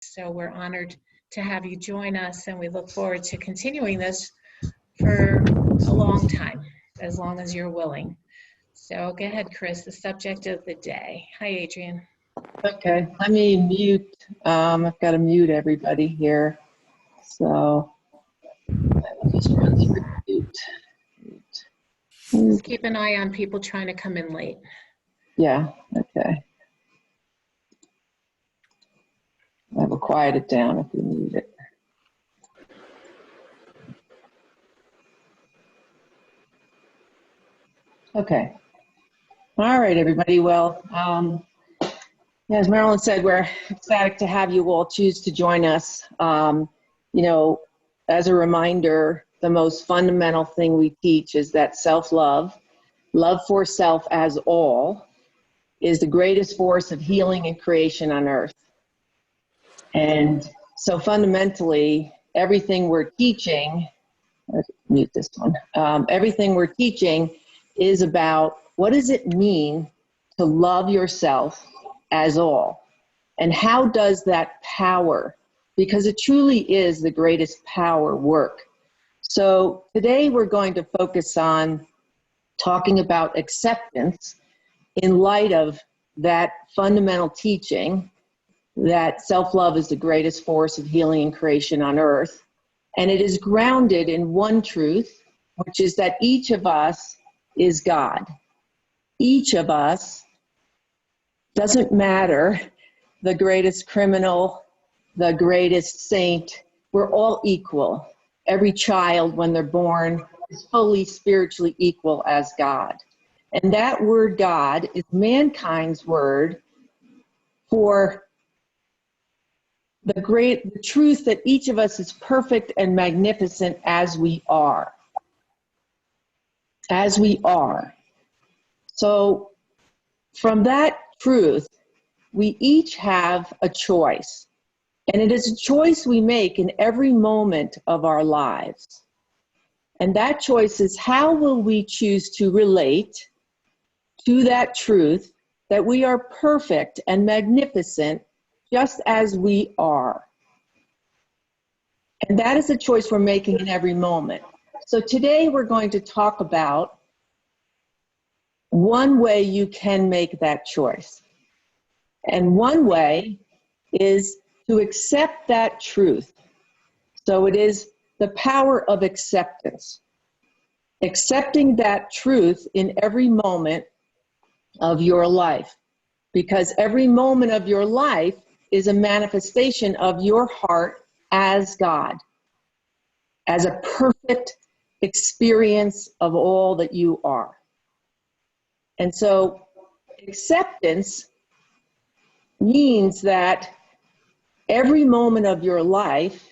So we're honored to have you join us, and we look forward to continuing this for a long time, as long as you're willing. So go ahead, Chris, the subject of the day. Hi, Adrian. Okay, let me mute. I've got to mute everybody here. So I'll just run through mute. Just keep an eye on people trying to come in late. Yeah, okay. I will quiet it down if you need it. Okay. All right, everybody. Well, as Marilyn said, we're ecstatic to have you all choose to join us. You know, as a reminder, the most fundamental thing we teach is that self-love, love for self as all, is the greatest force of healing and creation on earth. And so fundamentally, everything we're teaching, let's mute this one, everything we're teaching is about what does it mean to love yourself as all? And how does that power, because it truly is the greatest power, work? So today we're going to focus on talking about acceptance in light of that fundamental teaching that self-love is the greatest force of healing and creation on earth. And it is grounded in one truth, which is that each of us is God. Each of us, doesn't matter the greatest criminal, the greatest saint, we're all equal. Every child, when they're born, is fully spiritually equal as God. And that word God is mankind's word for the truth that each of us is perfect and magnificent as we are. As we are. So from that truth, we each have a choice. And it is a choice we make in every moment of our lives. And that choice is, how will we choose to relate to that truth that we are perfect and magnificent just as we are? And that is a choice we're making in every moment. So today we're going to talk about one way you can make that choice. And one way is to accept that truth. So it is the power of acceptance. Accepting that truth in every moment of your life. Because every moment of your life is a manifestation of your heart as God. As a perfect experience of all that you are. And so acceptance means that every moment of your life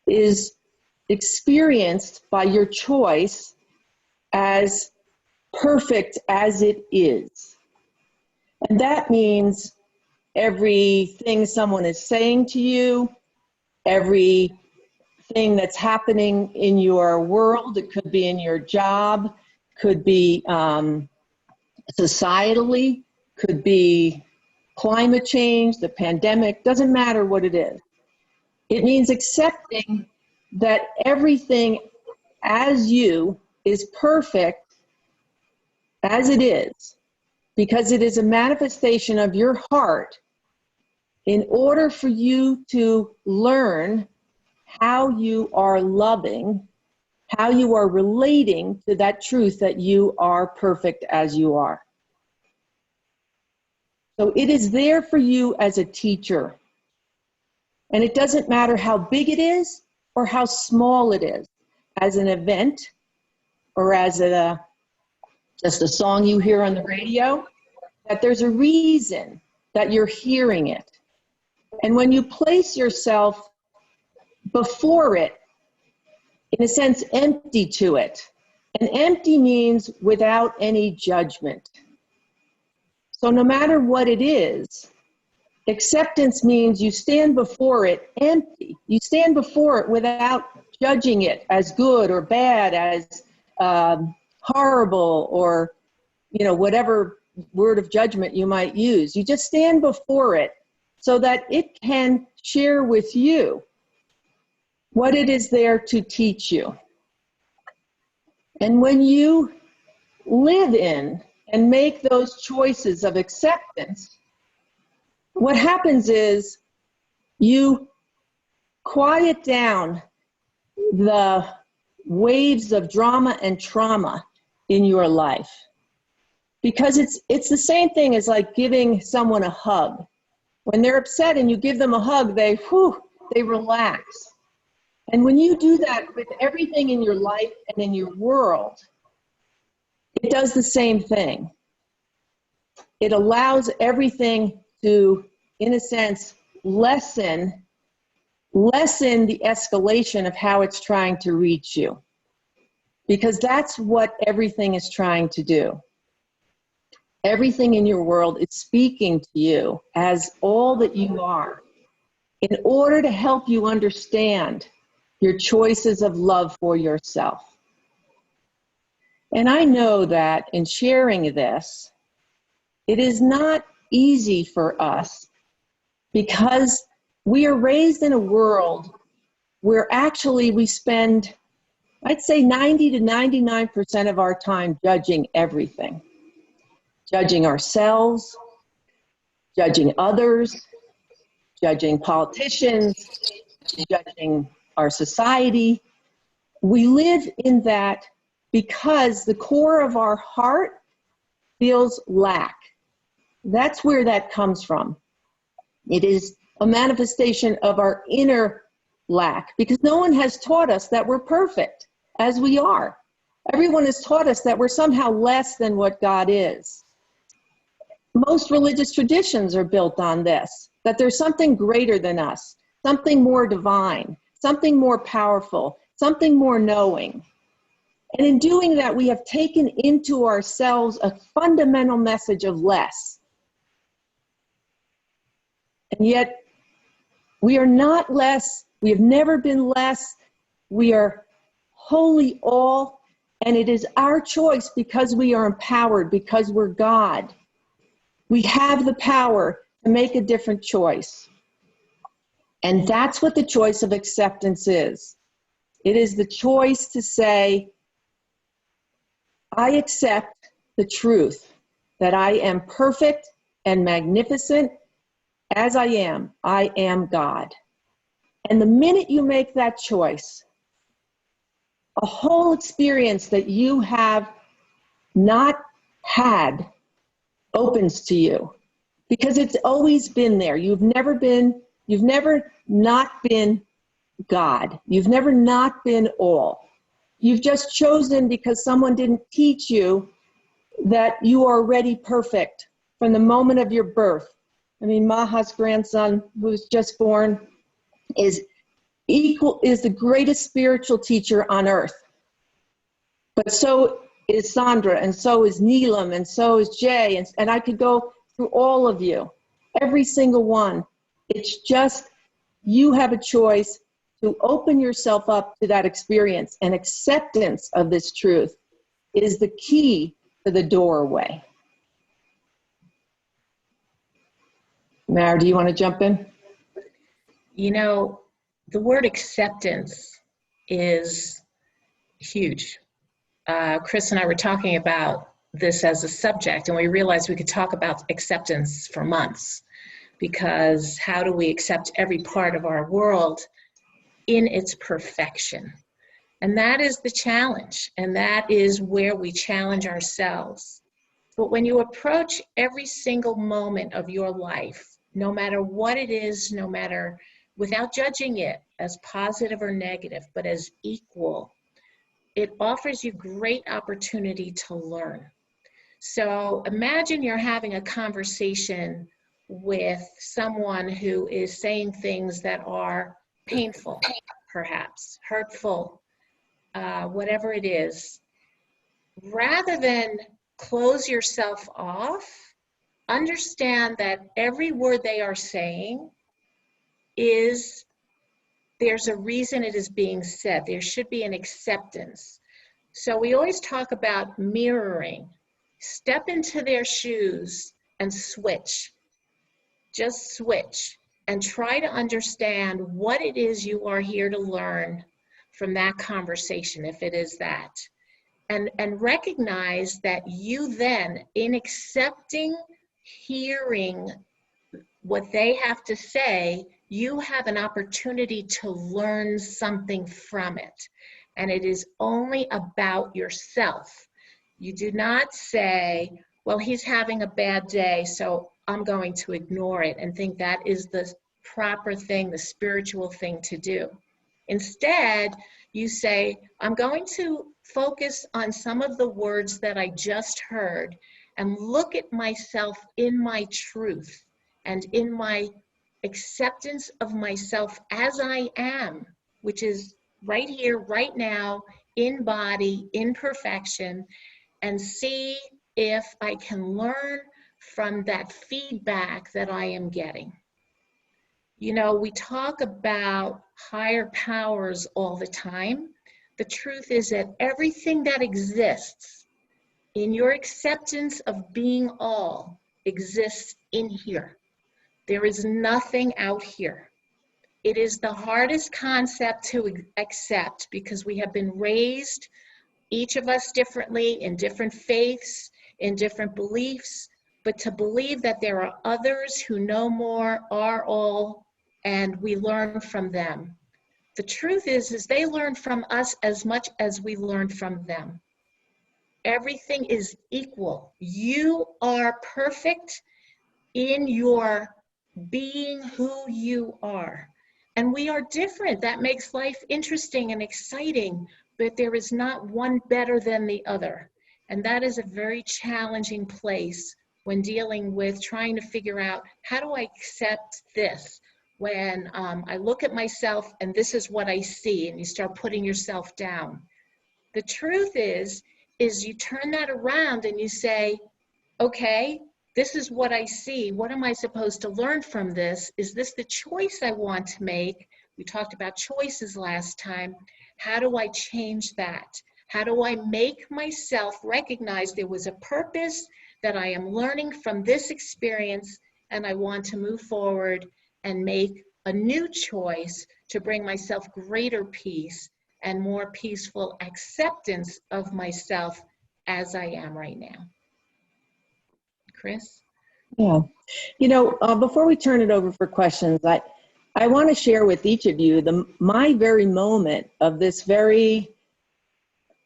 is experienced by your choice as perfect as it is. And that means everything someone is saying to you, everything that's happening in your world, it could be in your job, could be societally, could be climate change, the pandemic, doesn't matter what it is. It means accepting that everything as you is perfect as it is, because it is a manifestation of your heart in order for you to learn how you are loving, how you are relating to that truth that you are perfect as you are. So it is there for you as a teacher. And it doesn't matter how big it is or how small it is, as an event or as just a song you hear on the radio, that there's a reason that you're hearing it. And when you place yourself before it, in a sense, empty to it. And empty means without any judgment. So no matter what it is, acceptance means you stand before it empty. You stand before it without judging it as good or bad, as horrible, or whatever word of judgment you might use. You just stand before it so that it can share with you what it is there to teach you. And when you live in and make those choices of acceptance, what happens is you quiet down the waves of drama and trauma in your life. Because it's the same thing as like giving someone a hug. When they're upset and you give them a hug, they relax. And when you do that with everything in your life and in your world, it does the same thing. It allows everything to, in a sense, lessen the escalation of how it's trying to reach you. Because that's what everything is trying to do. Everything in your world is speaking to you as all that you are in order to help you understand your choices of love for yourself. And I know that in sharing this, it is not easy for us because we are raised in a world where actually we spend, I'd say 90 to 99% of our time judging everything. Judging ourselves, judging others, judging politicians, judging our society. We live in that because the core of our heart feels lack. That's where that comes from. It is a manifestation of our inner lack because no one has taught us that we're perfect as we are. Everyone has taught us that we're somehow less than what God is. Most religious traditions are built on this, that there's something greater than us, something more divine, something more powerful, something more knowing. And in doing that, we have taken into ourselves a fundamental message of less. And yet, we are not less, we have never been less, we are wholly all, and it is our choice because we are empowered, because we're God. We have the power to make a different choice. And that's what the choice of acceptance is. It is the choice to say, I accept the truth that I am perfect and magnificent as I am God. And the minute you make that choice, a whole experience that you have not had opens to you because it's always been there. You've never not been God. You've never not been all. You've just chosen because someone didn't teach you that you are already perfect from the moment of your birth. I mean, Maha's grandson, who was just born, is the greatest spiritual teacher on earth. But so is Sandra, and so is Neelam, and so is Jay, and I could go through all of you, every single one. It's just you have a choice to open yourself up to that experience, and acceptance of this truth is the key to the doorway. Mara, do you want to jump in? You know, the word acceptance is huge. Chris and I were talking about this as a subject, and we realized we could talk about acceptance for months, because how do we accept every part of our world in its perfection? And that is the challenge, and that is where we challenge ourselves. But when you approach every single moment of your life, no matter what it is, without judging it as positive or negative, but as equal, it offers you great opportunity to learn. So imagine you're having a conversation with someone who is saying things that are painful, perhaps hurtful, whatever it is. Rather than close yourself off, understand that every word they are saying there's a reason it is being said. There should be an acceptance. So we always talk about mirroring. Step into their shoes and switch. Just switch and try to understand what it is you are here to learn from that conversation, if it is that. And recognize that you then, in accepting, hearing what they have to say, you have an opportunity to learn something from it. And it is only about yourself. You do not say, well, he's having a bad day, so I'm going to ignore it and think that is the proper thing, the spiritual thing to do. Instead, you say, I'm going to focus on some of the words that I just heard and look at myself in my truth and in my acceptance of myself as I am, which is right here, right now, in body, in perfection, and see if I can learn from that feedback that I am getting. You know, we talk about higher powers all the time. The truth is that everything that exists in your acceptance of being all exists in here. There is nothing out here. It is the hardest concept to accept because we have been raised, each of us differently, in different faiths, in different beliefs, but to believe that there are others who know more, are all, and we learn from them. The truth is they learn from us as much as we learn from them. Everything is equal. You are perfect in your being who you are. And we are different. That makes life interesting and exciting, but there is not one better than the other. And that is a very challenging place when dealing with trying to figure out, how do I accept this? When I look at myself and this is what I see, and you start putting yourself down. The truth is you turn that around and you say, okay, this is what I see. What am I supposed to learn from this? Is this the choice I want to make? We talked about choices last time. How do I change that? How do I make myself recognize there was a purpose that I am learning from this experience, and I want to move forward and make a new choice to bring myself greater peace and more peaceful acceptance of myself as I am right now. Chris? Yeah. You know, before we turn it over for questions, I want to share with each of you my very moment of this very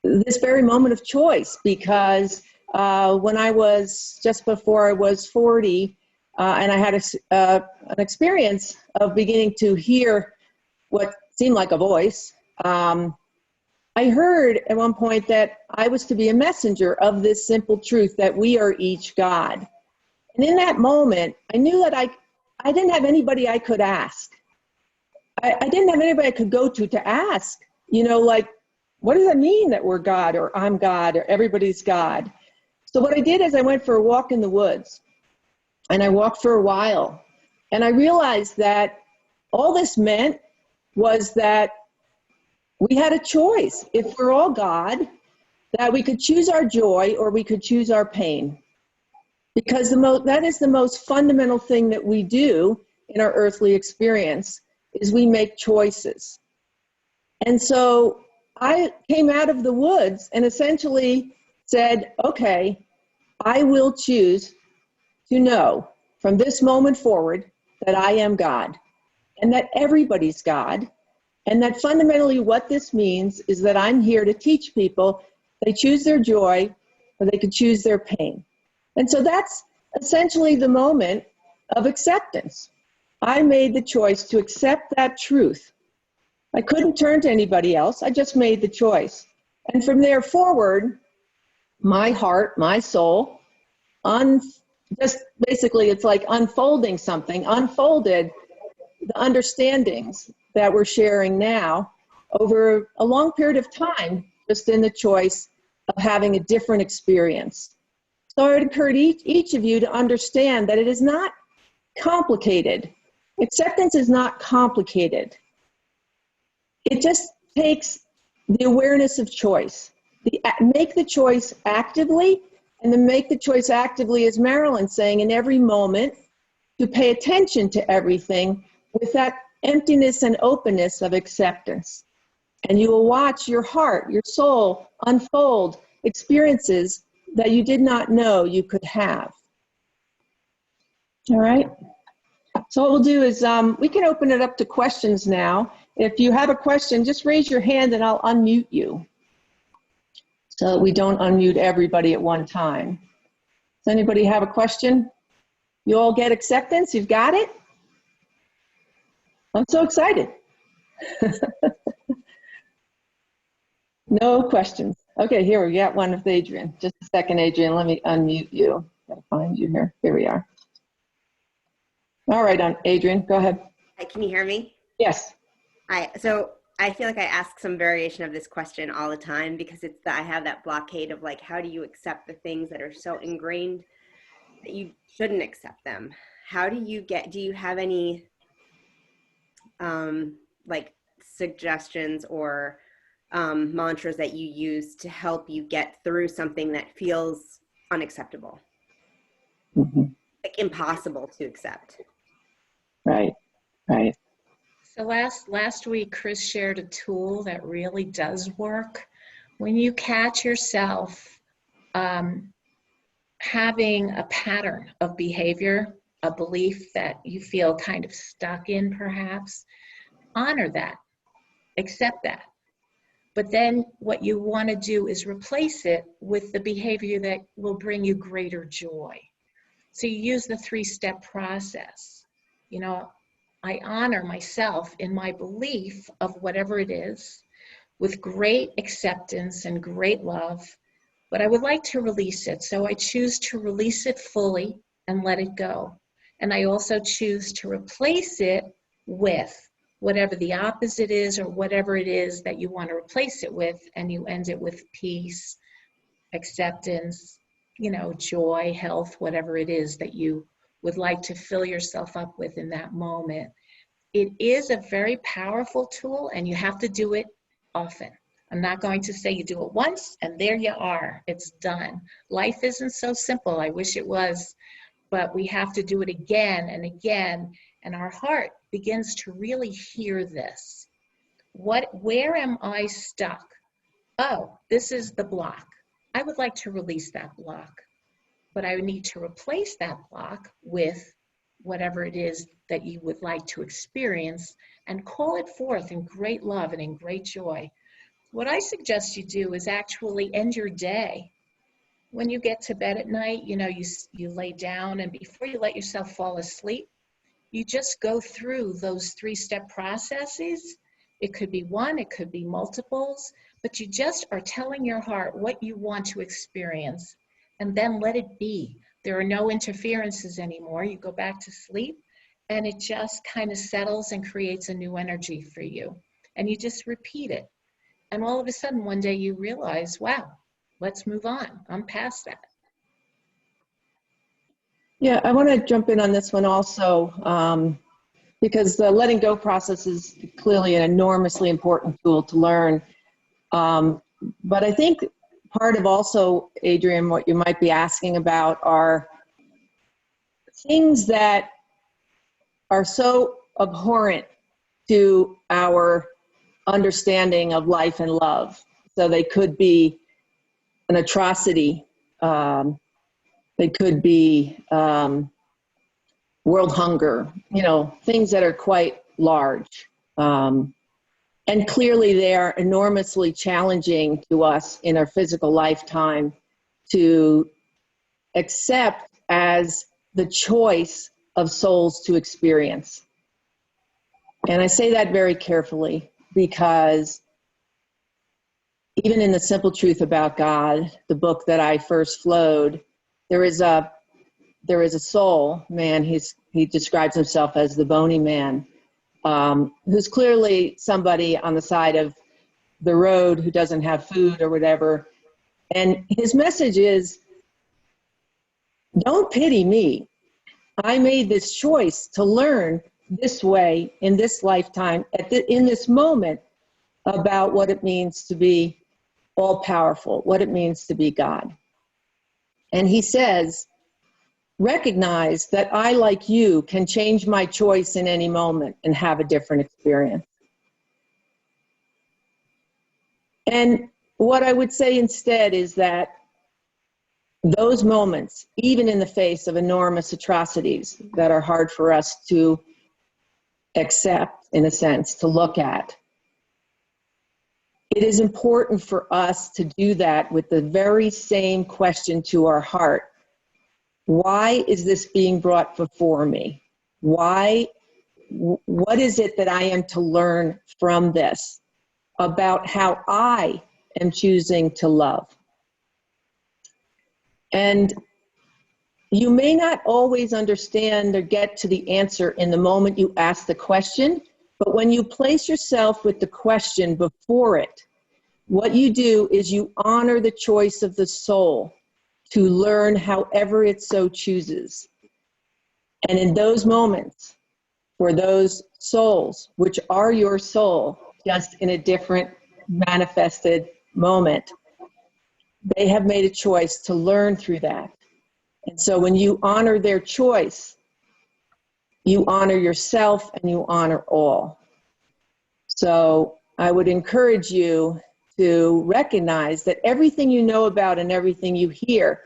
moment of choice, because when I was just before I was 40, and I had an experience of beginning to hear what seemed like a voice. I heard at one point that I was to be a messenger of this simple truth that we are each God. And in that moment, I knew that I didn't have anybody I could ask. I didn't have anybody I could go to ask, you know, like, what does that mean that we're God, or I'm God, or everybody's God? So what I did is I went for a walk in the woods, and I walked for a while, and I realized that all this meant was that we had a choice. If we're all God, that we could choose our joy or we could choose our pain. Because that is the most fundamental thing that we do in our earthly experience, is we make choices. And so I came out of the woods and essentially said, okay, I will choose to know from this moment forward that I am God, and that everybody's God, and that fundamentally what this means is that I'm here to teach people they choose their joy or they could choose their pain. And so that's essentially the moment of acceptance. I made the choice to accept that truth. I couldn't turn to anybody else. I just made the choice. And from there forward, my heart, my soul, just basically it's like unfolding something, unfolded the understandings that we're sharing now over a long period of time, just in the choice of having a different experience. So I would encourage each of you to understand that it is not complicated. Acceptance is not complicated. It just takes the awareness of choice. Make the choice actively, and then make the choice actively, as Marilyn's saying, in every moment, to pay attention to everything with that emptiness and openness of acceptance. And you will watch your heart, your soul unfold experiences that you did not know you could have. All right. So what we'll do is we can open it up to questions now. If you have a question, just raise your hand and I'll unmute you so that we don't unmute everybody at one time. Does anybody have a question? You all get acceptance? You've got it? I'm so excited. No questions. Okay, here we got one with Adrian. Just a second, Adrian. Let me unmute you. Gotta find you here. Here we are. All right, Adrian, go ahead. Hi, can you hear me? Yes. So I feel like I ask some variation of this question all the time because I have that blockade of like, how do you accept the things that are so ingrained that you shouldn't accept them? How do you have any like suggestions or mantras that you use to help you get through something that feels unacceptable, like impossible to accept? Right, right. So last week, Chris shared a tool that really does work. When you catch yourself having a pattern of behavior, a belief that you feel kind of stuck in perhaps, honor that, accept that. But then what you want to do is replace it with the behavior that will bring you greater joy. So you use the 3-step process. You know, I honor myself in my belief of whatever it is with great acceptance and great love, but I would like to release it. So I choose to release it fully and let it go. And I also choose to replace it with whatever the opposite is or whatever it is that you want to replace it with, and you end it with peace, acceptance, you know, joy, health, whatever it is that you would like to fill yourself up with in that moment. It is a very powerful tool and you have to do it often. I'm not going to say you do it once and there you are, it's done. Life isn't so simple. I wish it was, but we have to do it again and again, and our heart begins to really hear this. Where am I stuck? Oh, this is the block. I would like to release that block, but I would need to replace that block with whatever it is that you would like to experience and call it forth in great love and in great joy. What I suggest you do is actually end your day. When you get to bed at night, you know, you lay down, and before you let yourself fall asleep, you just go through those 3-step processes. It could be one, it could be multiples, but you just are telling your heart what you want to experience, and then let it be. There are no interferences anymore. You go back to sleep, and it just kind of settles and creates a new energy for you. And you just repeat it. And all of a sudden, one day you realize, wow, let's move on. I'm past that. Yeah, I want to jump in on this one also, because the letting go process is clearly an enormously important tool to learn. But I think part of also, Adrian, what you might be asking about are things that are so abhorrent to our understanding of life and love. So they could be an atrocity. They could be world hunger, you know, things that are quite large. And clearly they are enormously challenging to us in our physical lifetime to accept as the choice of souls to experience. And I say that very carefully because even in The Simple Truth About God, the book that I first flowed, there is a soul man. He describes himself as the bony man, who's clearly somebody on the side of the road who doesn't have food or whatever. And his message is, don't pity me. I made this choice to learn this way in this lifetime, in this moment, about what it means to be all powerful, what it means to be God. And he says, recognize that I, like you, can change my choice in any moment and have a different experience. And what I would say instead is that those moments, even in the face of enormous atrocities that are hard for us to accept, in a sense, to look at, it is important for us to do that with the very same question to our heart. Why is this being brought before me? Why? What is it that I am to learn from this about how I am choosing to love? And you may not always understand or get to the answer in the moment you ask the question, but when you place yourself with the question before it, what you do is you honor the choice of the soul to learn however it so chooses. And in those moments, for those souls, which are your soul, just in a different manifested moment, they have made a choice to learn through that. And so when you honor their choice, you honor yourself and you honor all. So I would encourage you to recognize that everything you know about and everything you hear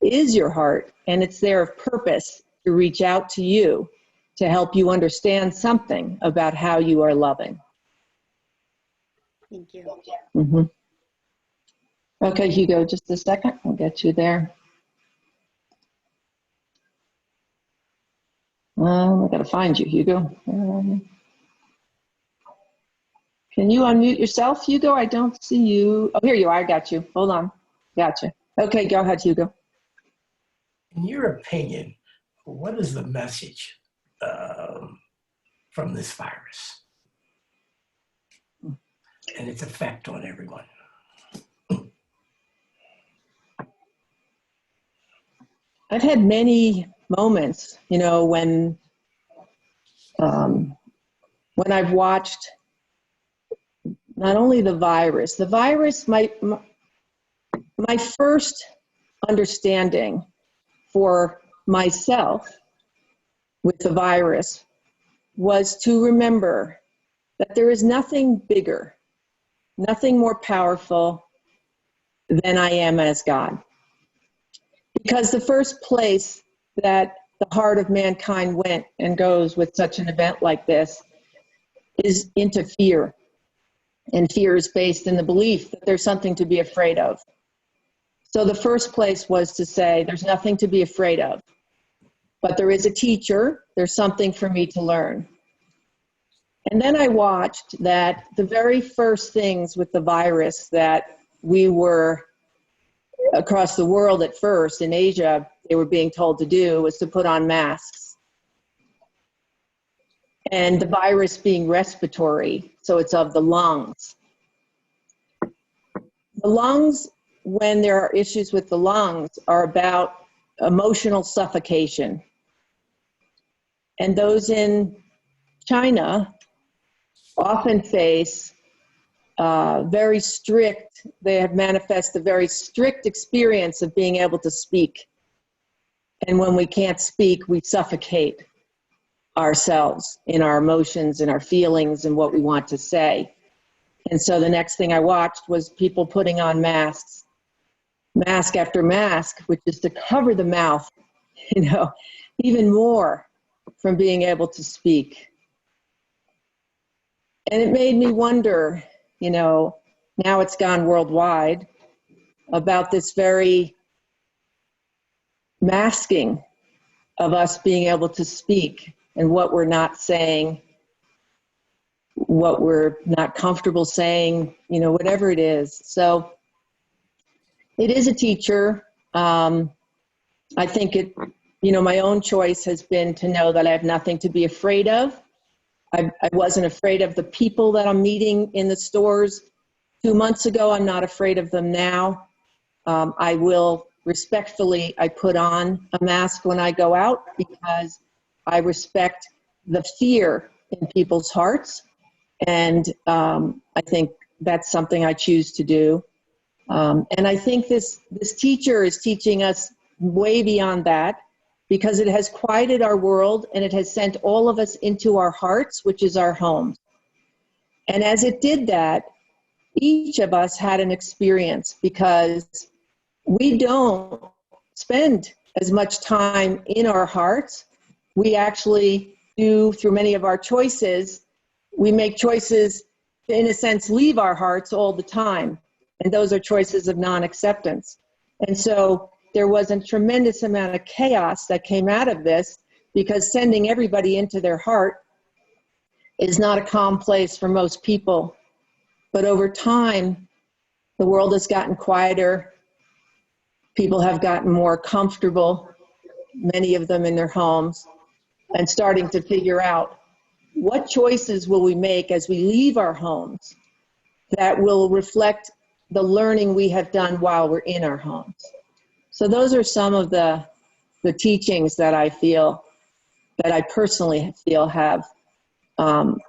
is your heart, and it's there of purpose to reach out to you to help you understand something about how you are loving. Thank you. Mm-hmm. Okay, Hugo, just a second. I'll get you there. I gotta find you, Hugo. Can you unmute yourself, Hugo? I don't see you. Oh, here you are. I got you. Hold on. Gotcha. Okay, go ahead, Hugo. In your opinion, what is the message from this virus and its effect on everyone? I've had many moments, you know, when I've watched not only the virus, my first understanding for myself with the virus was to remember that there is nothing bigger, nothing more powerful than I am as God. Because the first place that the heart of mankind went and goes with such an event like this is into fear. And fear is based in the belief that there's something to be afraid of. So the first place was to say, there's nothing to be afraid of, but there is a teacher, there's something for me to learn. And then I watched that the very first things with the virus that we were across the world at first, in Asia, they were being told to do was to put on masks. And the virus being respiratory, so it's of the lungs. The lungs, when there are issues with the lungs, are about emotional suffocation. And those in China often face very strict, they have manifest a very strict experience of being able to speak. And when we can't speak, we suffocate ourselves in our emotions and our feelings and what we want to say. And so the next thing I watched was people putting on masks, mask after mask, which is to cover the mouth, you know, even more from being able to speak. And it made me wonder, you know, now it's gone worldwide, about this very masking of us being able to speak and what we're not saying, what we're not comfortable saying, you know, whatever it is. So it is a teacher. I think it, you know, my own choice has been to know that I have nothing to be afraid of. I wasn't afraid of the people that I'm meeting in the stores 2 months ago. I'm not afraid of them now. I will respectfully, I put on a mask when I go out because I respect the fear in people's hearts. And I think that's something I choose to do. And I think this teacher is teaching us way beyond that. because it has quieted our world and it has sent all of us into our hearts, which is our homes. And as it did that, each of us had an experience, because we don't spend as much time in our hearts. We actually do, through many of our choices, we make choices to, in a sense, leave our hearts all the time. And those are choices of non-acceptance. And so there was a tremendous amount of chaos that came out of this, because sending everybody into their heart is not a calm place for most people. But over time, the world has gotten quieter. People have gotten more comfortable, many of them in their homes, and starting to figure out, what choices will we make as we leave our homes that will reflect the learning we have done while we're in our homes? So those are some of the teachings that I feel, that I personally feel have and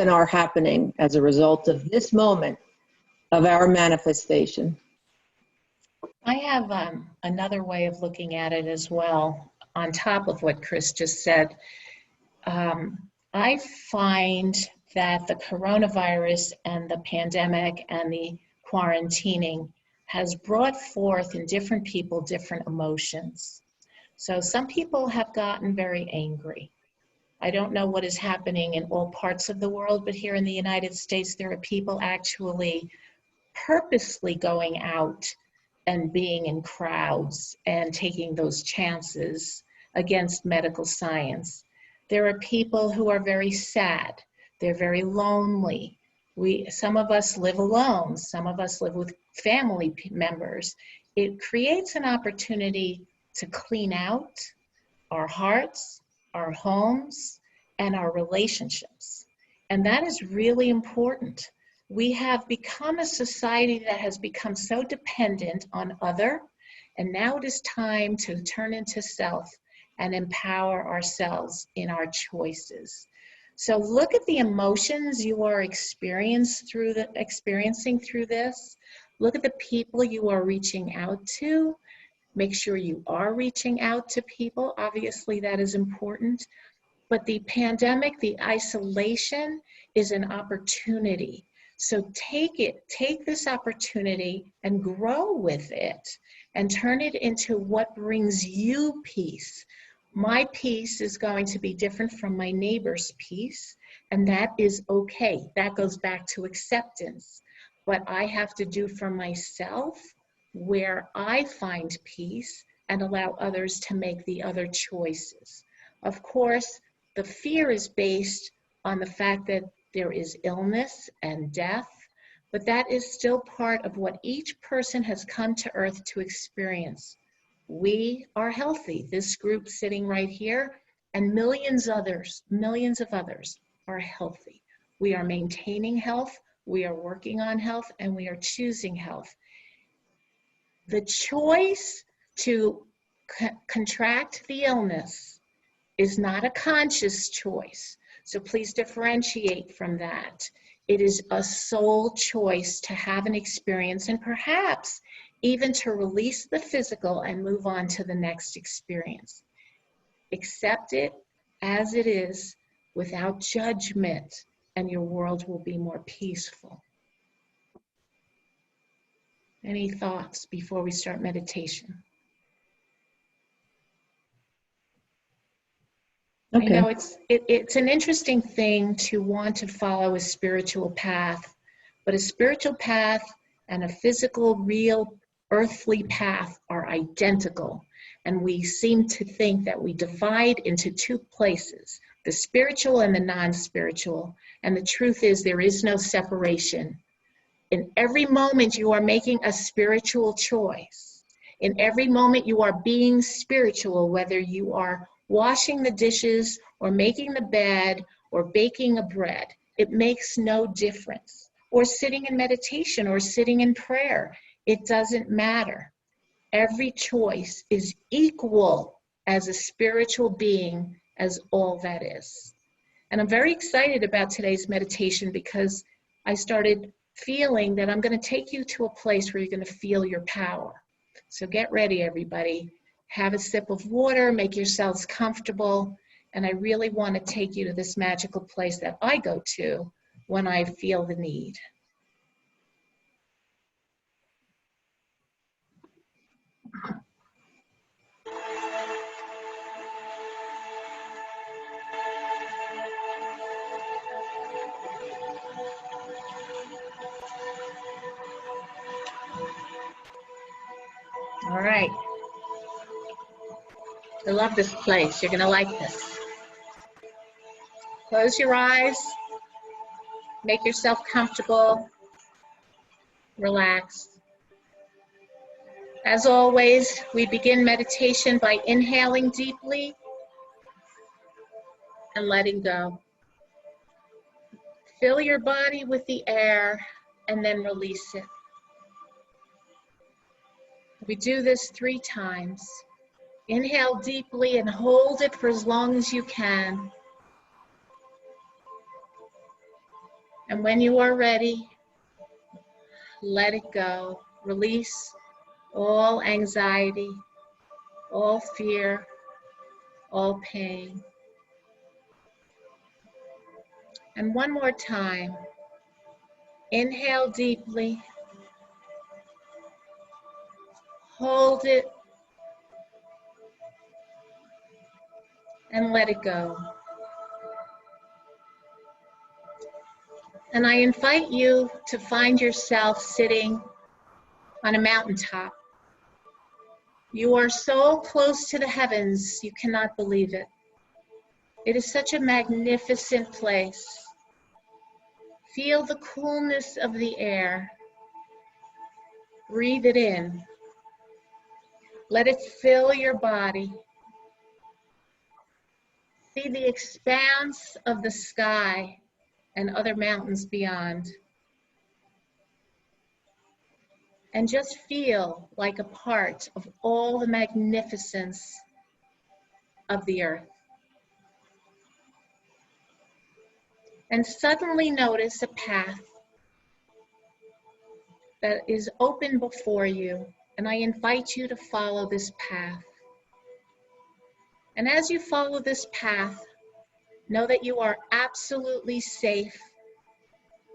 are happening as a result of this moment of our manifestation. I have another way of looking at it as well, on top of what Chris just said. I find that the coronavirus and the pandemic and the quarantining has brought forth in different people different emotions. So some people have gotten very angry. I don't know what is happening in all parts of the world, but here in the United States, there are people actually purposely going out and being in crowds and taking those chances against medical science. There are people who are very sad. They're very lonely. Some of us live alone. Some of us live with family members. It creates an opportunity to clean out our hearts, our homes, and our relationships. And that is really important. We have become a society that has become so dependent on other, and now it is time to turn into self and empower ourselves in our choices. So look at the emotions you are experiencing through this. Look at the people you are reaching out to. Make sure you are reaching out to people. Obviously, that is important. But the pandemic, the isolation, is an opportunity. So take this opportunity and grow with it and turn it into what brings you peace. My peace is going to be different from my neighbor's peace, and that is okay. That goes back to acceptance. What I have to do for myself, where I find peace, and allow others to make the other choices. Of course, the fear is based on the fact that there is illness and death, but that is still part of what each person has come to Earth to experience. We are healthy. This group sitting right here and millions of others are healthy. We are maintaining health, we are working on health, and we are choosing health. The choice to contract the illness is not a conscious choice. So please differentiate from that. It is a soul choice to have an experience, and perhaps even to release the physical and move on to the next experience. Accept it as it is without judgment, and your world will be more peaceful. Any thoughts before we start meditation? Okay. I know it's an interesting thing to want to follow a spiritual path, but a spiritual path and a physical, real, earthly path are identical. And we seem to think that we divide into two places, the spiritual and the non-spiritual. And the truth is there is no separation. In every moment you are making a spiritual choice. In every moment you are being spiritual, whether you are washing the dishes or making the bed or baking a bread. It makes no difference. Or sitting in meditation or sitting in prayer. It doesn't matter. Every choice is equal as a spiritual being as all that is. And I'm very excited about today's meditation because I started feeling that I'm going to take you to a place where you're going to feel your power. So get ready, everybody. have a sip of water, make yourselves comfortable. And I really want to take you to this magical place that I go to when I feel the need. All right. I love this place. You're going to like this. Close your eyes. Make yourself comfortable. Relax. As always, we begin meditation by inhaling deeply and letting go. Fill your body with the air and then release it. We do this 3 times. Inhale deeply and hold it for as long as you can. And when you are ready, let it go. Release all anxiety, all fear, all pain. And one more time. Inhale deeply. Hold it. And let it go. And I invite you to find yourself sitting on a mountaintop. You are so close to the heavens, you cannot believe it. It is such a magnificent place. Feel the coolness of the air. Breathe it in. Let it fill your body. See the expanse of the sky and other mountains beyond. And just feel like a part of all the magnificence of the earth. And suddenly notice a path that is open before you, and I invite you to follow this path. And as you follow this path, know that you are absolutely safe.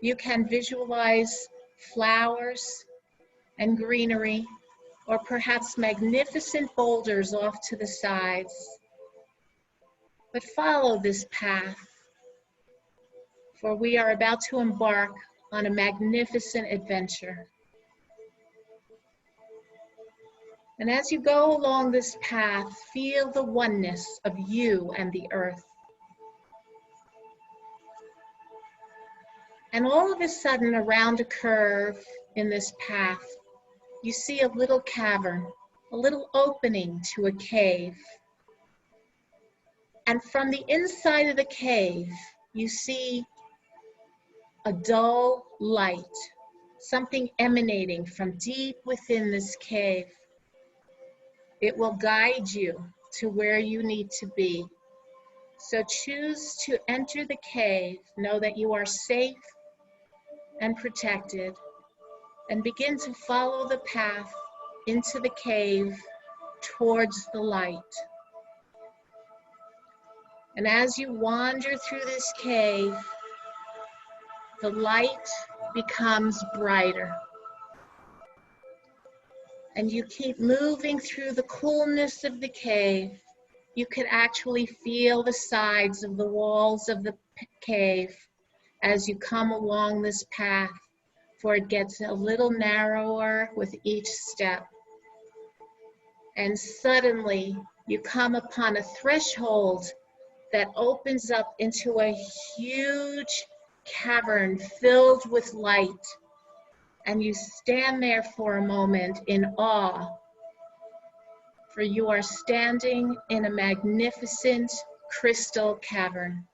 You can visualize flowers and greenery, or perhaps magnificent boulders off to the sides. But follow this path, for we are about to embark on a magnificent adventure. And as you go along this path, feel the oneness of you and the earth. And all of a sudden, around a curve in this path, you see a little cavern, a little opening to a cave. And from the inside of the cave, you see a dull light, something emanating from deep within this cave. It will guide you to where you need to be. So choose to enter the cave, know that you are safe and protected, and begin to follow the path into the cave towards the light. And as you wander through this cave, the light becomes brighter. And you keep moving through the coolness of the cave. You could actually feel the sides of the walls of the cave as you come along this path, for it gets a little narrower with each step. And suddenly you come upon a threshold that opens up into a huge cavern filled with light. And you stand there for a moment in awe, for you are standing in a magnificent crystal cavern.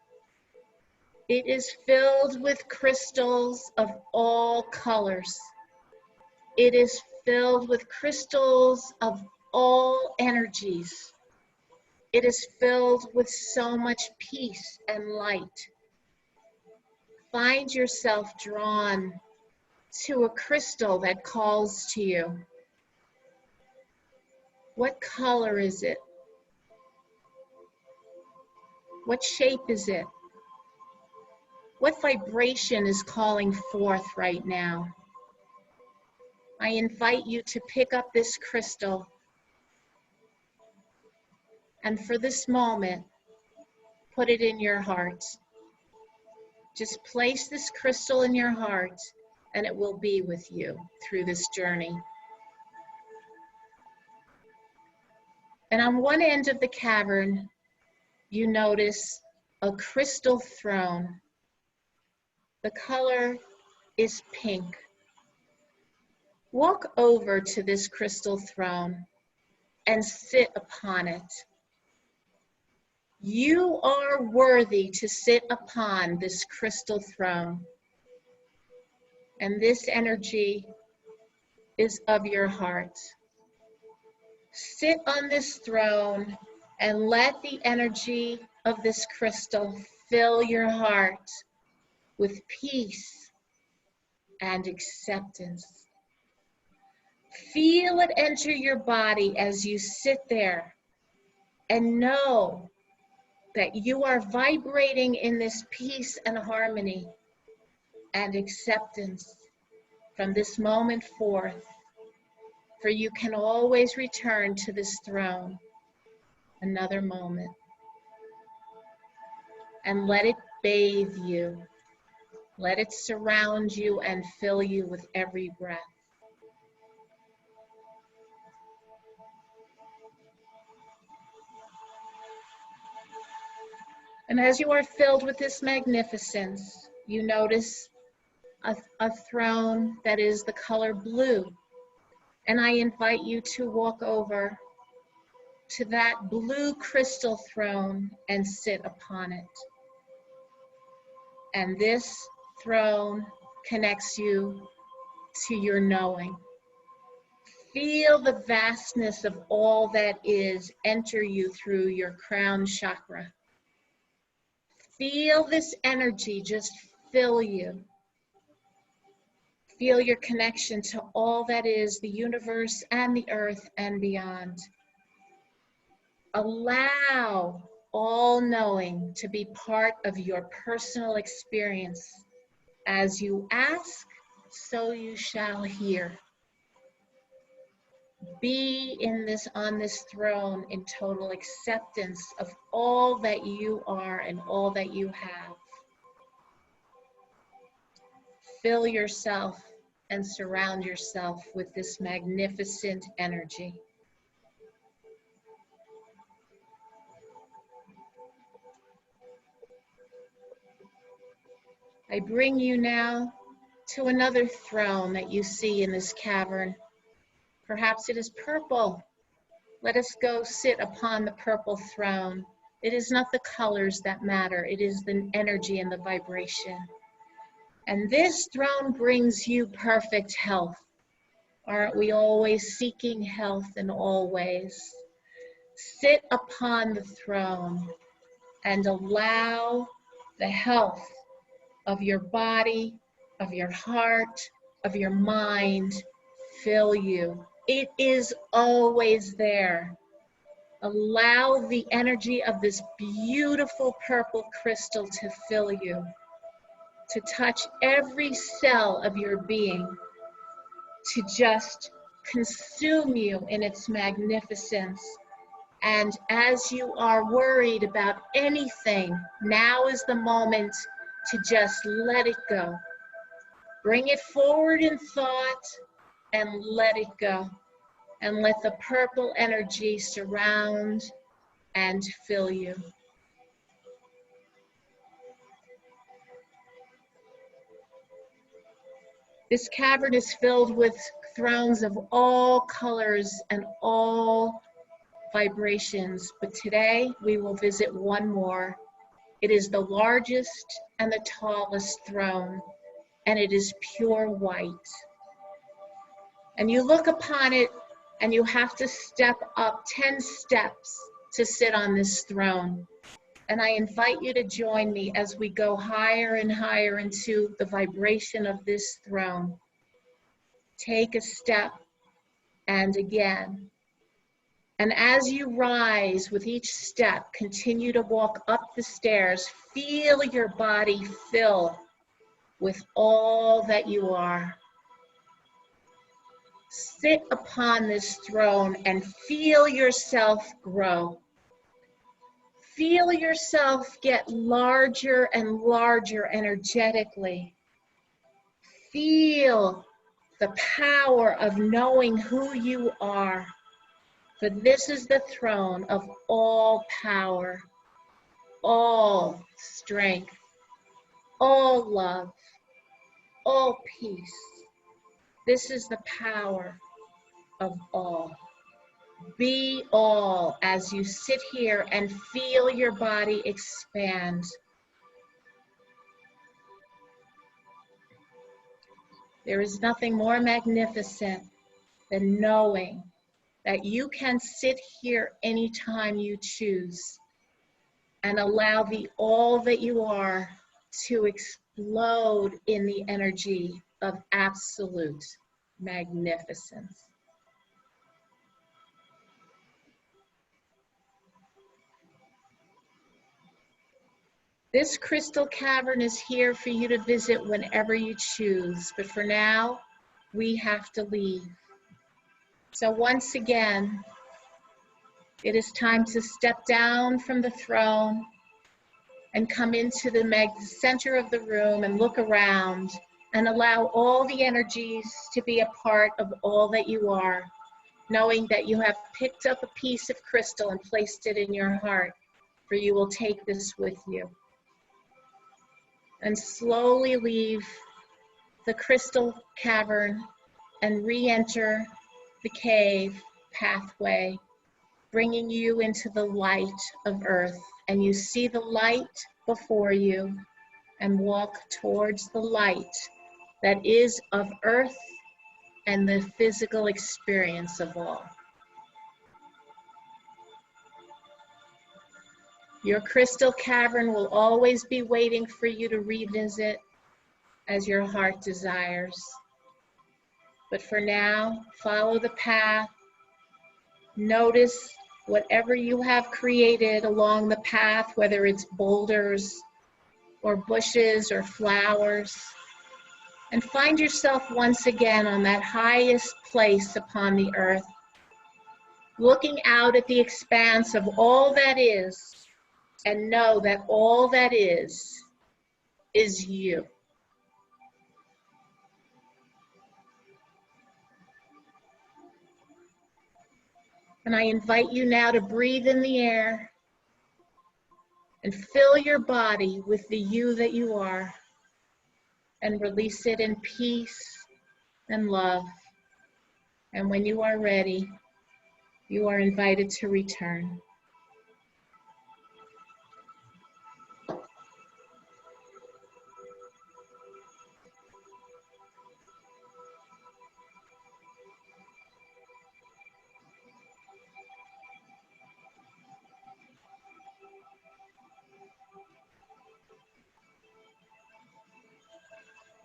It is filled with crystals of all colors. It is filled with crystals of all energies. It is filled with so much peace and light. Find yourself drawn to a crystal that calls to you. What color is it? What shape is it? What vibration is calling forth right now? I invite you to pick up this crystal and for this moment, put it in your heart. Just place this crystal in your heart and it will be with you through this journey. And on one end of the cavern, you notice a crystal throne. The color is pink. Walk over to this crystal throne and sit upon it. You are worthy to sit upon this crystal throne. And this energy is of your heart. Sit on this throne and let the energy of this crystal fill your heart with peace and acceptance. Feel it enter your body as you sit there and know that you are vibrating in this peace and harmony and acceptance from this moment forth. For you can always return to this throne another moment and let it bathe you. Let it surround you and fill you with every breath. And as you are filled with this magnificence, you notice a throne that is the color blue. And I invite you to walk over to that blue crystal throne and sit upon it. And this throne connects you to your knowing. Feel the vastness of all that is enter you through your crown chakra. Feel this energy just fill you. Feel your connection to all that is the universe and the earth and beyond. Allow all knowing to be part of your personal experience. As you ask, so you shall hear. Be on this throne in total acceptance of all that you are and all that you have. Fill yourself and surround yourself with this magnificent energy. I bring you now to another throne that you see in this cavern. Perhaps it is purple. Let us go sit upon the purple throne. It is not the colors that matter. It is the energy and the vibration. And this throne brings you perfect health. Aren't we always seeking health in all ways? Sit upon the throne and allow the health of your body, of your heart, of your mind fill you. It is always there. Allow the energy of this beautiful purple crystal to fill you, to touch every cell of your being, to just consume you in its magnificence. And as you are worried about anything, now is the moment to just let it go. Bring it forward in thought and let it go. And let the purple energy surround and fill you. This cavern is filled with thrones of all colors and all vibrations, but today we will visit one more. It is the largest and the tallest throne, and it is pure white. And you look upon it, and you have to step up 10 steps to sit on this throne. And I invite you to join me as we go higher and higher into the vibration of this throne. Take a step, and again, And as you rise with each step, continue to walk up the stairs. Feel your body fill with all that you are. Sit upon this throne and feel yourself grow. Feel yourself get larger and larger energetically. Feel the power of knowing who you are. For this is the throne of all power, all strength, all love, all peace. This is the power of all. Be all as you sit here and feel your body expand. There is nothing more magnificent than knowing that you can sit here anytime you choose and allow the all that you are to explode in the energy of absolute magnificence. This crystal cavern is here for you to visit whenever you choose, but for now, we have to leave. So once again, it is time to step down from the throne and come into the center of the room and look around and allow all the energies to be a part of all that you are, knowing that you have picked up a piece of crystal and placed it in your heart, for you will take this with you. And slowly leave the crystal cavern and re-enter the cave pathway, bringing you into the light of earth. And you see the light before you and walk towards the light that is of earth and the physical experience of all. Your crystal cavern will always be waiting for you to revisit as your heart desires. But for now, follow the path. Notice whatever you have created along the path, whether it's boulders or bushes or flowers. And find yourself once again on that highest place upon the earth, looking out at the expanse of all that is, and know that all that is you. And I invite you now to breathe in the air and fill your body with the you that you are, and release it in peace and love. And when you are ready, you are invited to return.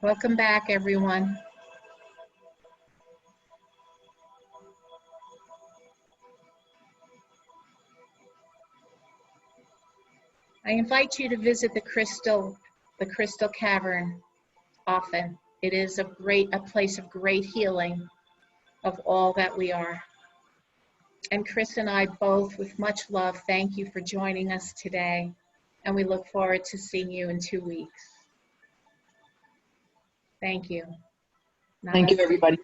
Welcome back, everyone. I invite you to visit the crystal cavern often. It is a place of great healing of all that we are. And Chris and I both, with much love, thank you for joining us today. And we look forward to seeing you in 2 weeks. Thank you. Thank you, everybody.